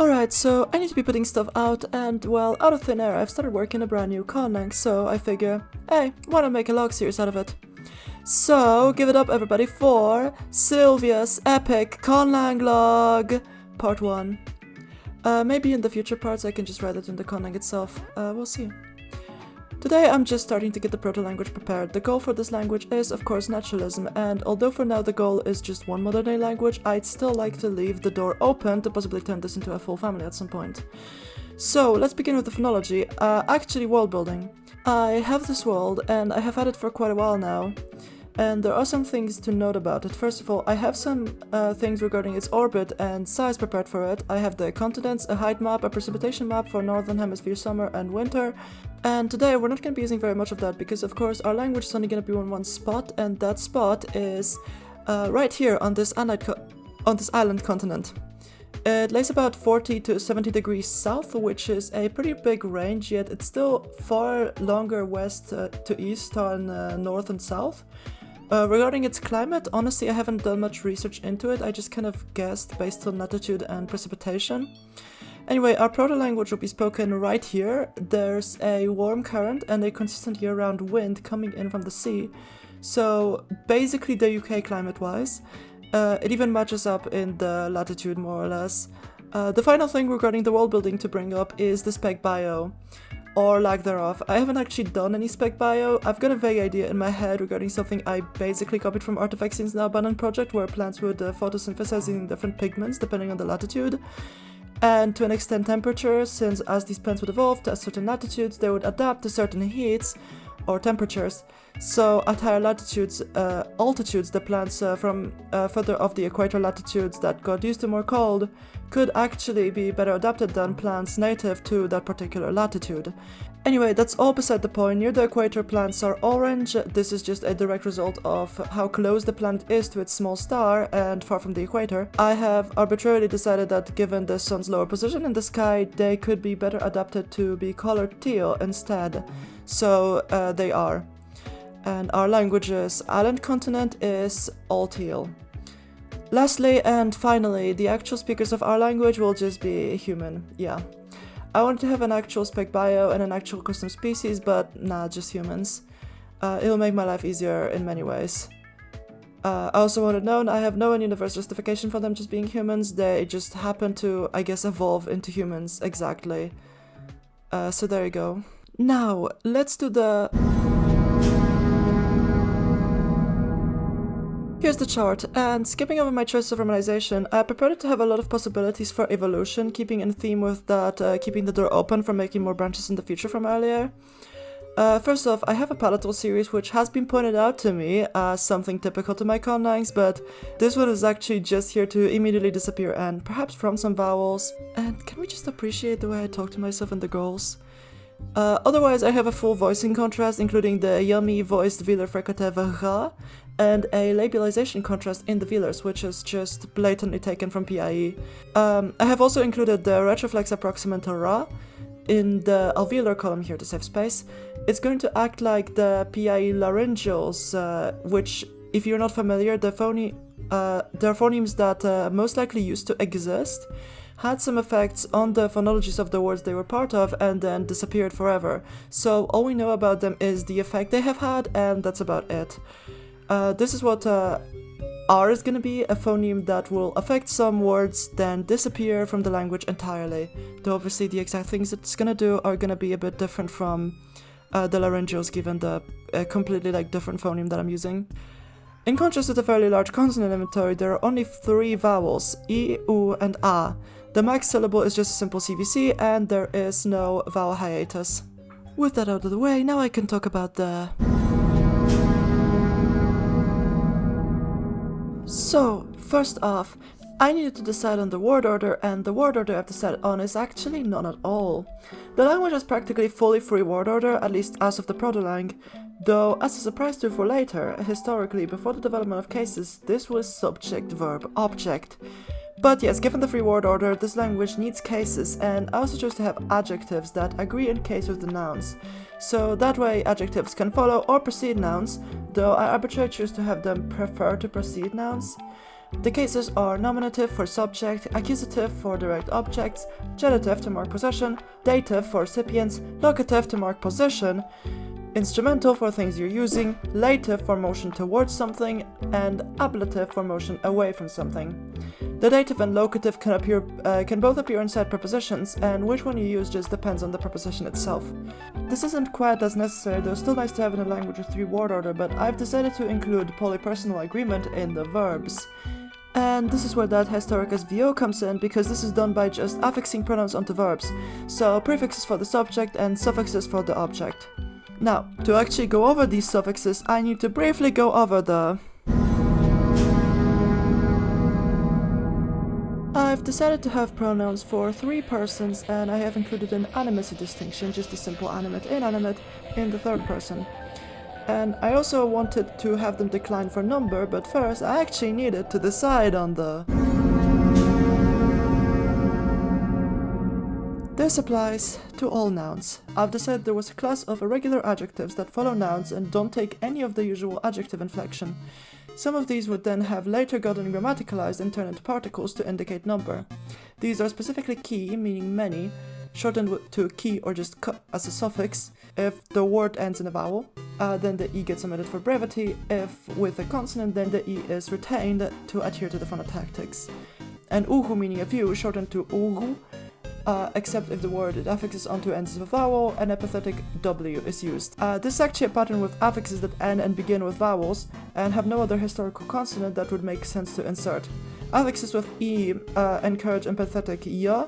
Alright, so I need to be putting stuff out, and well, out of thin air I've started working a brand new Conlang, so I figure, hey, why not make a log series out of it? So, give it up everybody for Sylvia's Epic Conlang Log, Part 1. Maybe in the future parts I can just write it in the Conlang itself, we'll see. Today I'm just starting to get the proto-language prepared. The goal for this language is, of course, naturalism, and although for now the goal is just one modern-day language, I'd still like to leave the door open to possibly turn this into a full family at some point. So, let's begin with the phonology, actually world building. I have this world, and I have had it for quite a while now, and there are some things to note about it. First of all, I have some things regarding its orbit and size prepared for it. I have the continents, a height map, a precipitation map for Northern Hemisphere summer and winter, and today we're not going to be using very much of that because of course our language is only going to be on one spot, and that spot is right here on this island continent. It lays about 40 to 70 degrees south, which is a pretty big range, yet it's still far longer west to east than north and south. Regarding its climate, honestly I haven't done much research into it, I just kind of guessed based on latitude and precipitation. Anyway, our proto-language will be spoken right here. There's a warm current and a consistent year-round wind coming in from the sea, so basically the UK climate-wise. It even matches up in the latitude more or less. The final thing regarding the world building to bring up is the spec bio, or lack thereof. I haven't actually done any spec bio. I've got a vague idea in my head regarding something I basically copied from Artifacts in the Abandoned project, where plants would photosynthesize in different pigments depending on the latitude. And to an extent temperature, since as these plants would evolve to certain latitudes, they would adapt to certain heats or temperatures. So at higher latitudes, altitudes, the plants from further off the equator latitudes that got used to more cold could actually be better adapted than plants native to that particular latitude. Anyway, that's all beside the point. Near the equator, plants are orange. This is just a direct result of how close the planet is to its small star and far from the equator. I have arbitrarily decided that given the sun's lower position in the sky, they could be better adapted to be colored teal instead. So they are. And our language's island continent is all teal. Lastly and finally, the actual speakers of our language will just be human, yeah. I wanted to have an actual spec bio and an actual custom species, but nah, just humans. It'll make my life easier in many ways. I also want it known, I have no universe justification for them just being humans, they just happen to, I guess, evolve into humans, exactly. So there you go. Now, let's do the... Here's the chart, and skipping over my choice of romanization, I prepared it to have a lot of possibilities for evolution, keeping in theme with that, keeping the door open for making more branches in the future from earlier. First off, I have a palatal series which has been pointed out to me as something typical to my conlangs, but this one is actually just here to immediately disappear and perhaps from some vowels. And can we just appreciate the way I talk to myself in the goals? Otherwise, I have a full voicing contrast, including the yummy voiced velar fricative ra, and a labialization contrast in the velars, which is just blatantly taken from PIE. I have also included the retroflex approximant ra in the alveolar column here to save space. It's going to act like the PIE laryngeals, which, if you're not familiar, they're phonemes that most likely used to exist, had some effects on the phonologies of the words they were part of, and then disappeared forever. So all we know about them is the effect they have had, and that's about it. This is what R is going to be, a phoneme that will affect some words, then disappear from the language entirely. Though obviously the exact things it's going to do are going to be a bit different from the laryngeals, given the completely different phoneme that I'm using. In contrast to the fairly large consonant inventory, there are only 3 vowels, I, U, and A. The max syllable is just a simple CVC, and there is no vowel hiatus. With that out of the way, now I can talk about the... So, first off, I needed to decide on the word order, and the word order I've decided on is actually none at all. The language has practically fully free word order, at least as of the proto-lang, though as a surprise to for later, historically, before the development of cases, this was subject, verb, object. But yes, given the free word order, this language needs cases, and I also chose to have adjectives that agree in case with the nouns. So that way adjectives can follow or precede nouns, though I arbitrarily choose to have them prefer to precede nouns. The cases are nominative for subject, accusative for direct objects, genitive to mark possession, dative for recipients, locative to mark position, instrumental for things you're using, lative for motion towards something, and ablative for motion away from something. The dative and locative can both appear inside prepositions, and which one you use just depends on the preposition itself. This isn't quite as necessary, though still nice to have in a language with 3 word order, but I've decided to include polypersonal agreement in the verbs. And this is where that historic SVO comes in, because this is done by just affixing pronouns onto verbs, so prefixes for the subject and suffixes for the object. Now, to actually go over these suffixes, I need to briefly go over the... I've decided to have pronouns for 3 persons, and I have included an animacy distinction, just a simple animate, inanimate, in the 3rd person. And I also wanted to have them decline for number, but first I actually needed to decide on the... This applies to all nouns. I've decided there was a class of irregular adjectives that follow nouns and don't take any of the usual adjective inflection. Some of these would then have later gotten grammaticalized and turned into particles to indicate number. These are specifically key, meaning many, shortened to key or just k as a suffix. If the word ends in a vowel, then the e gets omitted for brevity. If with a consonant, then the e is retained to adhere to the phonotactics. And uhu, meaning a few, shortened to uhu, except if the word it affixes onto ends with a vowel, an epithetic w is used. This is actually a pattern with affixes that end and begin with vowels and have no other historical consonant that would make sense to insert. Affixes with e encourage epithetic ya,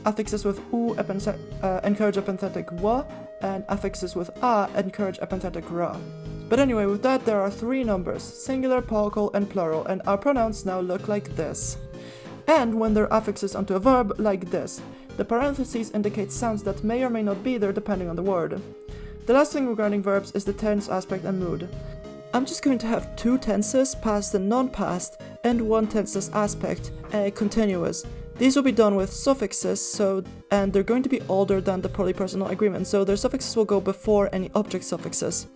affixes with u encourage epithetic wa, and affixes with a encourage epithetic ra. But anyway, with that there are 3 numbers, singular, plural, and plural, and our pronouns now look like this. And when they're affixes onto a verb, like this. The parentheses indicate sounds that may or may not be there depending on the word. The last thing regarding verbs is the tense, aspect, and mood. I'm just going to have 2 tenses, past and non-past, and 1 tenseless aspect, a continuous. These will be done with suffixes, and they're going to be older than the polypersonal agreement, so their suffixes will go before any object suffixes.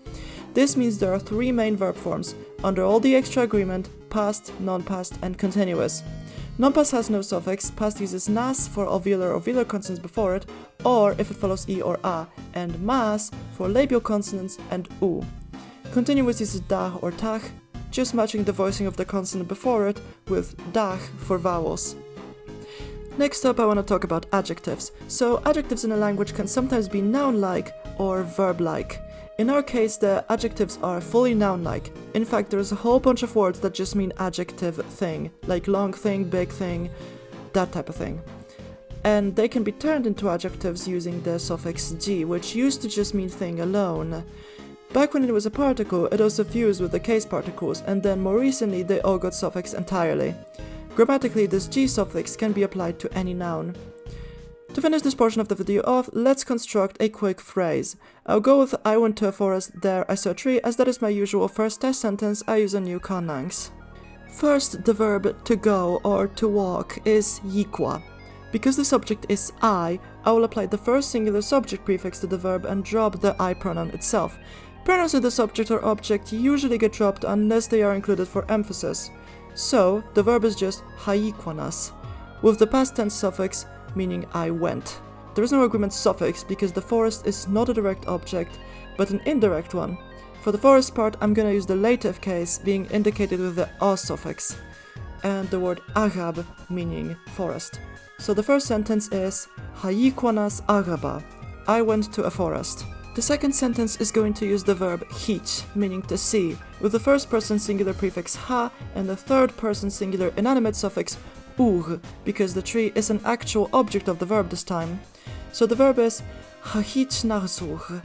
This means there are 3 main verb forms, under all the extra agreement, past, non-past, and continuous. Non-past has no suffix, past uses nas for alveolar or velar consonants before it, or if it follows e or a, and mas for labial consonants and u. Continuous uses dah or tach, just matching the voicing of the consonant before it with dach for vowels. Next up I want to talk about adjectives. So adjectives in a language can sometimes be noun-like or verb-like. In our case, the adjectives are fully noun-like. In fact, there's a whole bunch of words that just mean adjective thing, like long thing, big thing, that type of thing. And they can be turned into adjectives using the suffix g, which used to just mean thing alone. Back when it was a particle, it also fused with the case particles, and then more recently they all got suffixed entirely. Grammatically, this g suffix can be applied to any noun. To finish this portion of the video off, let's construct a quick phrase. I'll go with I went to a forest, there I saw a tree, as that is my usual first test sentence I use on new Conlangs. First, the verb to go or to walk is yikwa. Because the subject is I will apply the first singular subject prefix to the verb and drop the I pronoun itself. Pronouns with the subject or object usually get dropped unless they are included for emphasis. So, the verb is just haikwanas, with the past tense suffix meaning I went. There is no agreement suffix because the forest is not a direct object, but an indirect one. For the forest part, I'm gonna use the lative case being indicated with the a suffix, and the word agab meaning forest. So the first sentence is Hayikwanas agaba, I went to a forest. The second sentence is going to use the verb hich, meaning to see, with the first person singular prefix ha and the third person singular inanimate suffix ur, because the tree is an actual object of the verb this time. So the verb is hahich nachsuch,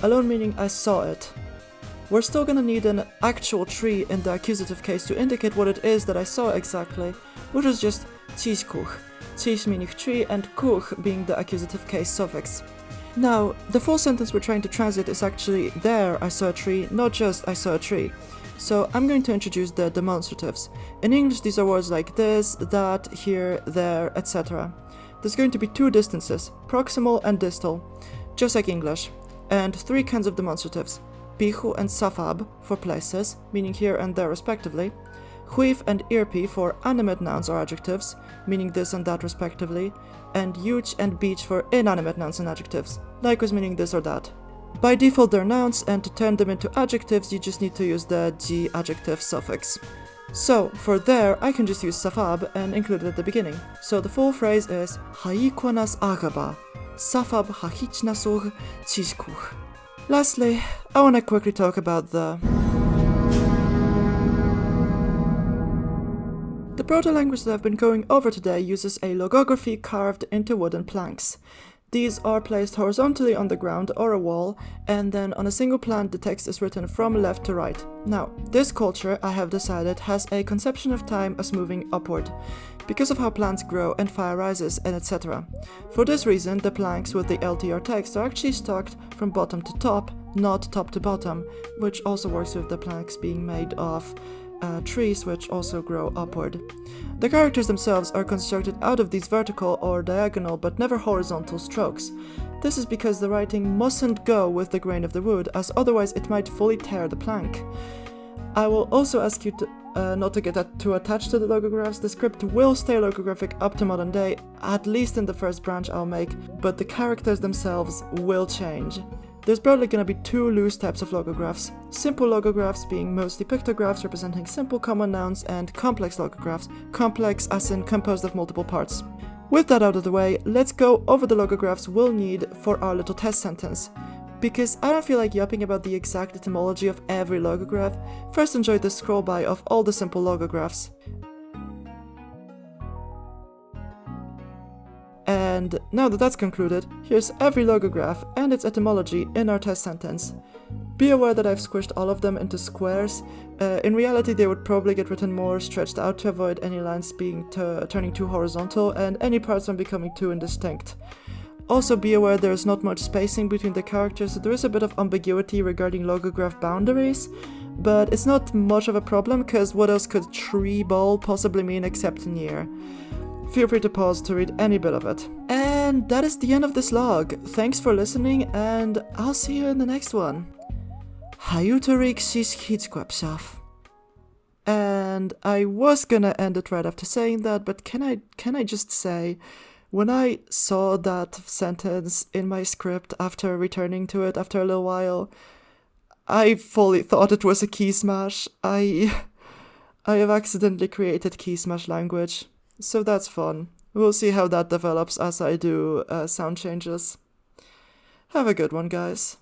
alone meaning I saw it. We're still gonna need an actual tree in the accusative case to indicate what it is that I saw exactly, which is just tischkuch, tisch meaning tree and kuch being the accusative case suffix. Now, the full sentence we're trying to translate is actually there I saw a tree, not just I saw a tree. So I'm going to introduce the demonstratives. In English these are words like this, that, here, there, etc. There's going to be 2 distances, proximal and distal, just like English, and 3 kinds of demonstratives, pichu and safab for places, meaning here and there respectively, Huif and irpi for animate nouns or adjectives, meaning this and that respectively, and huge and beach for inanimate nouns and adjectives, likewise meaning this or that. By default they're nouns, and to turn them into adjectives you just need to use the g adjective suffix. So, for there, I can just use safab and include it at the beginning. So the full phrase is haikonas agaba, safab hahichnasoh chishkuch. Lastly, I want to quickly talk about the proto-language that I've been going over today uses a logography carved into wooden planks. These are placed horizontally on the ground or a wall, and then on a single plant the text is written from left to right. Now, this culture, I have decided, has a conception of time as moving upward, because of how plants grow and fire rises and etc. For this reason, the planks with the LTR text are actually stacked from bottom to top, not top to bottom, which also works with the planks being made of trees which also grow upward. The characters themselves are constructed out of these vertical or diagonal but never horizontal strokes. This is because the writing mustn't go with the grain of the wood, as otherwise it might fully tear the plank. I will also ask you to not to get too attached to the logographs. The script will stay logographic up to modern day, at least in the first branch I'll make, but the characters themselves will change. There's broadly going to be two loose types of logographs. Simple logographs being mostly pictographs representing simple common nouns, and complex logographs, complex as in composed of multiple parts. With that out of the way, let's go over the logographs we'll need for our little test sentence. Because I don't feel like yapping about the exact etymology of every logograph, first enjoy the scroll by of all the simple logographs. And now that that's concluded, here's every logograph and its etymology in our test sentence. Be aware that I've squished all of them into squares. In reality they would probably get written more stretched out to avoid any lines being turning too horizontal and any parts from becoming too indistinct. Also be aware there is not much spacing between the characters, so there is a bit of ambiguity regarding logograph boundaries, but it's not much of a problem because what else could tree ball possibly mean except near? Feel free to pause to read any bit of it. And that is the end of this log. Thanks for listening, and I'll see you in the next one. And I was gonna end it right after saying that, but can I just say, when I saw that sentence in my script after returning to it after a little while, I fully thought it was a key smash. I have accidentally created key smash language. So that's fun. We'll see how that develops as I do sound changes. Have a good one, guys.